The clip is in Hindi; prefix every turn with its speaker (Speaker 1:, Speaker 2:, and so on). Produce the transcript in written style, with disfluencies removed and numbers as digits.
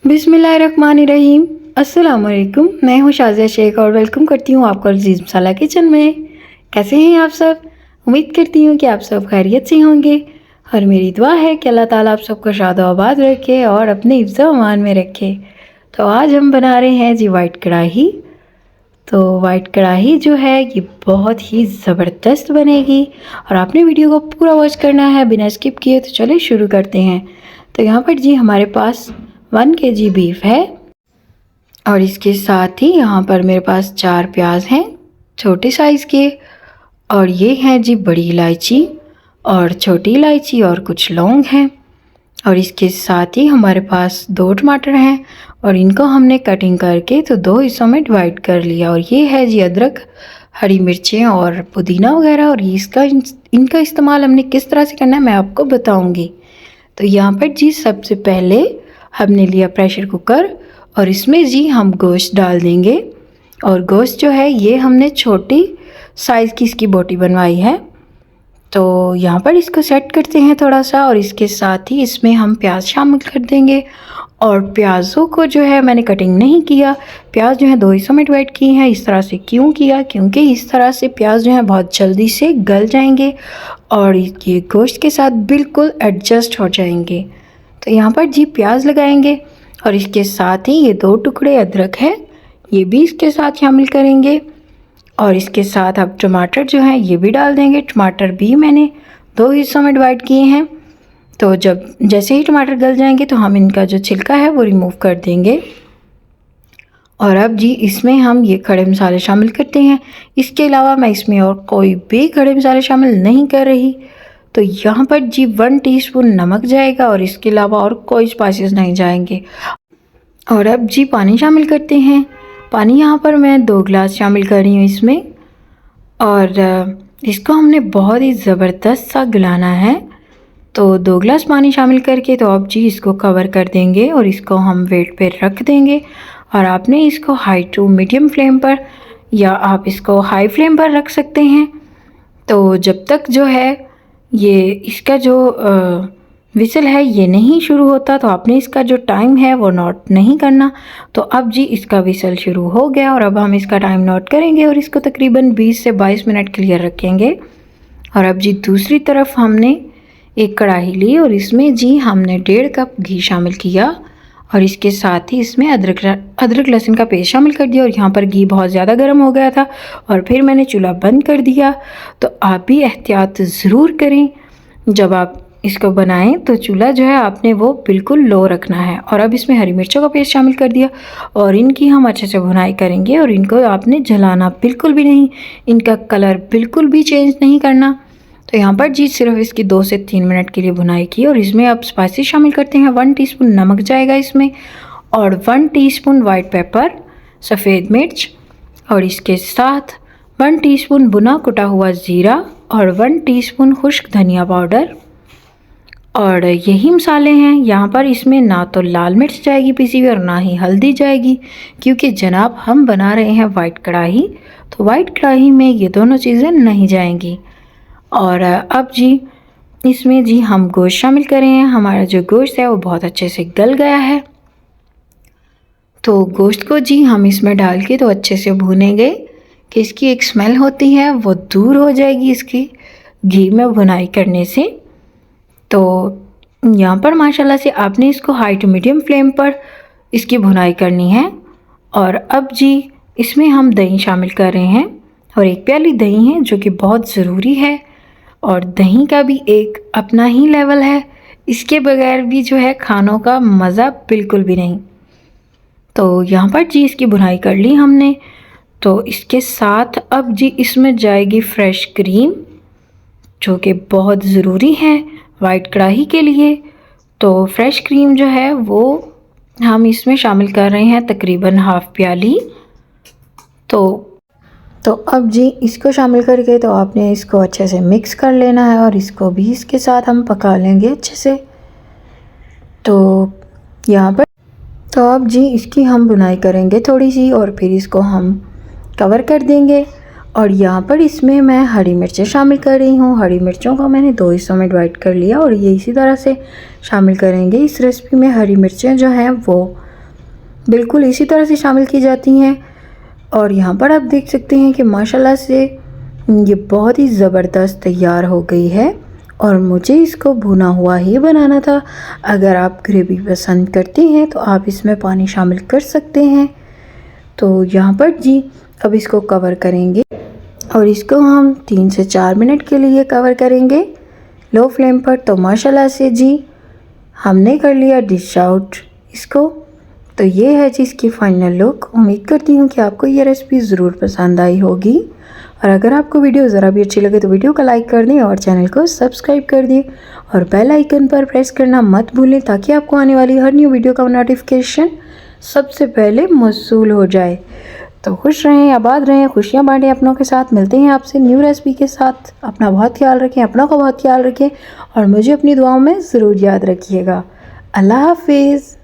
Speaker 1: बिस्मिल्लाहिर्रहमानिर्रहीम। अस्सलाम वालेकुम। मैं हूँ शाज़िया शेख और वेलकम करती हूँ आपका अज़ीज़ मसाला किचन में। कैसे हैं आप सब? उम्मीद करती हूँ कि आप सब खैरियत से होंगे और मेरी दुआ है कि अल्लाह ताला आप सबको शाद आबाद रखे और अपने हिफ्ज़ अमान में रखे। तो आज हम बना रहे हैं जी वाइट कढ़ाई। तो वाइट कढ़ाई जो है ये बहुत ही ज़बरदस्त बनेगी और आपने वीडियो को पूरा वॉच करना है बिना स्किप किए। तो चलिए शुरू करते हैं। तो यहाँ पर जी हमारे पास 1 kg बीफ है और इसके साथ ही यहाँ पर मेरे पास 4 प्याज हैं छोटे साइज़ के, और ये हैं जी बड़ी इलायची और छोटी इलायची और कुछ लौंग हैं, और इसके साथ ही हमारे पास 2 टमाटर हैं और इनको हमने कटिंग करके तो 2 हिस्सों में डिवाइड कर लिया। और ये है जी अदरक, हरी मिर्चें और पुदीना वगैरह, और इनका इस्तेमाल हमने किस तरह से करना है मैं आपको बताऊंगी। तो यहाँ पर जी सबसे पहले हमने लिया प्रेशर कुकर और इसमें जी हम गोश्त डाल देंगे। और गोश्त जो है ये हमने छोटी साइज़ की इसकी बोटी बनवाई है। तो यहाँ पर इसको सेट करते हैं थोड़ा सा, और इसके साथ ही इसमें हम प्याज शामिल कर देंगे। और प्याज़ों को जो है मैंने कटिंग नहीं किया, प्याज जो है 2 हिस्सों में डिवाइड किए हैं। इस तरह से क्यों किया? क्योंकि इस तरह से प्याज जो है बहुत जल्दी से गल जाएंगे और ये गोश्त के साथ बिल्कुल एडजस्ट हो जाएंगे। तो यहाँ पर जी प्याज लगाएंगे और इसके साथ ही ये 2 टुकड़े अदरक है ये भी इसके साथ शामिल करेंगे। और इसके साथ अब टमाटर जो हैं ये भी डाल देंगे। टमाटर भी मैंने 2 हिस्सों में डिवाइड किए हैं। तो जैसे ही टमाटर गल जाएंगे तो हम इनका जो छिलका है वो रिमूव कर देंगे। और अब जी इसमें हम ये खड़े मसाले शामिल करते हैं। इसके अलावा मैं इसमें और कोई भी खड़े मसाले शामिल नहीं कर रही। तो यहाँ पर जी 1 टीस्पून नमक जाएगा और इसके अलावा और कोई स्पाइसेस नहीं जाएंगे। और अब जी पानी शामिल करते हैं। पानी यहाँ पर मैं 2 गिलास शामिल कर रही हूँ इसमें, और इसको हमने बहुत ही ज़बरदस्त सा गलाना है। तो 2 गिलास पानी शामिल करके तो अब जी इसको कवर कर देंगे और इसको हम वेट पे रख देंगे। और आपने इसको हाई टू मीडियम फ्लेम पर या आप इसको हाई फ्लेम पर रख सकते हैं। तो जब तक जो है ये इसका जो विसल है ये नहीं शुरू होता तो आपने इसका जो टाइम है वो नोट नहीं करना। तो अब जी इसका विसल शुरू हो गया और अब हम इसका टाइम नोट करेंगे और इसको तकरीबन 20 से 22 मिनट के लिए रखेंगे। और अब जी दूसरी तरफ हमने एक कढ़ाई ली और इसमें जी हमने 1.5 कप घी शामिल किया और इसके साथ ही इसमें अदरक लहसुन का पेस्ट शामिल कर दिया। और यहाँ पर घी बहुत ज़्यादा गर्म हो गया था और फिर मैंने चूल्हा बंद कर दिया। तो आप भी एहतियात ज़रूर करें जब आप इसको बनाएं, तो चूल्हा जो है आपने वो बिल्कुल लो रखना है। और अब इसमें हरी मिर्चों का पेस्ट शामिल कर दिया और इनकी हम अच्छे से भुनाई करेंगे। और इनको आपने जलाना बिल्कुल भी नहीं, इनका कलर बिल्कुल भी चेंज नहीं करना। तो यहाँ पर जी सिर्फ इसकी 2 से 3 मिनट के लिए भुनाई की। और इसमें अब स्पाइसेस शामिल करते हैं। 1 टीस्पून नमक जाएगा इसमें और 1 टीस्पून वाइट पेपर सफ़ेद मिर्च, और इसके साथ 1 टीस्पून भुना कुटा हुआ ज़ीरा और 1 टीस्पून खुश्क धनिया पाउडर। और यही मसाले हैं। यहाँ पर इसमें ना तो लाल मिर्च जाएगी पिसी हुई और ना ही हल्दी जाएगी, क्योंकि जनाब हम बना रहे हैं वाइट कढ़ाई, तो वाइट कढ़ाई में ये दोनों चीज़ें नहीं जाएंगी। और अब जी इसमें जी हम गोश्त शामिल करें। हमारा जो गोश्त है वो बहुत अच्छे से गल गया है। तो गोश्त को जी हम इसमें डाल के तो अच्छे से भूनेंगे कि इसकी एक स्मेल होती है वो दूर हो जाएगी इसकी घी में भुनाई करने से। तो यहाँ पर माशाल्लाह से आपने इसको हाई टू मीडियम फ्लेम पर इसकी भुनाई करनी है। और अब जी इसमें हम दही शामिल कर रहे हैं और 1 प्याली दही है जो कि बहुत ज़रूरी है। और दही का भी एक अपना ही लेवल है, इसके बगैर भी जो है खानों का मज़ा बिल्कुल भी नहीं। तो यहाँ पर जी इसकी भुनाई कर ली हमने। तो इसके साथ अब जी इसमें जाएगी फ्रेश क्रीम जो कि बहुत ज़रूरी है वाइट कढ़ाई के लिए। तो फ्रेश क्रीम जो है वो हम इसमें शामिल कर रहे हैं तकरीबन हाफ़ प्याली। तो अब जी इसको शामिल करके तो आपने इसको अच्छे से मिक्स कर लेना है और इसको भी इसके साथ हम पका लेंगे अच्छे से। तो यहाँ पर तो अब जी इसकी हम भुनाई करेंगे थोड़ी सी और फिर इसको हम कवर कर देंगे। और यहाँ पर इसमें मैं हरी मिर्चें शामिल कर रही हूँ। हरी मिर्चों को मैंने 2 हिस्सों में डिवाइड कर लिया और ये इसी तरह से शामिल करेंगे। इस रेसिपी में हरी मिर्चें जो हैं वो बिल्कुल इसी तरह से शामिल की जाती हैं। और यहाँ पर आप देख सकते हैं कि माशाल्लाह से ये बहुत ही ज़बरदस्त तैयार हो गई है और मुझे इसको भुना हुआ ही बनाना था। अगर आप ग्रेवी पसंद करते हैं तो आप इसमें पानी शामिल कर सकते हैं। तो यहाँ पर जी अब इसको कवर करेंगे और इसको हम 3 से 4 मिनट के लिए कवर करेंगे लो फ्लेम पर। तो माशाल्लाह से जी हमने कर लिया डिश आउट इसको। तो ये है जी इसकी फाइनल लुक। उम्मीद करती हूँ कि आपको ये रेसिपी ज़रूर पसंद आई होगी और अगर आपको वीडियो ज़रा भी अच्छी लगे तो वीडियो को लाइक कर दें और चैनल को सब्सक्राइब कर दें और बेल आइकन पर प्रेस करना मत भूलें ताकि आपको आने वाली हर न्यू वीडियो का नोटिफिकेशन सबसे पहले मौसूल हो जाए। तो खुश रहें, आबाद रहें, खुशियाँ बांटें अपनों के साथ। मिलते हैं आपसे न्यू रेसिपी के साथ। अपना बहुत ख्याल रखें, अपनों का बहुत ख्याल रखें और मुझे अपनी दुआओं में ज़रूर याद रखिएगा। अल्लाह हाफिज़।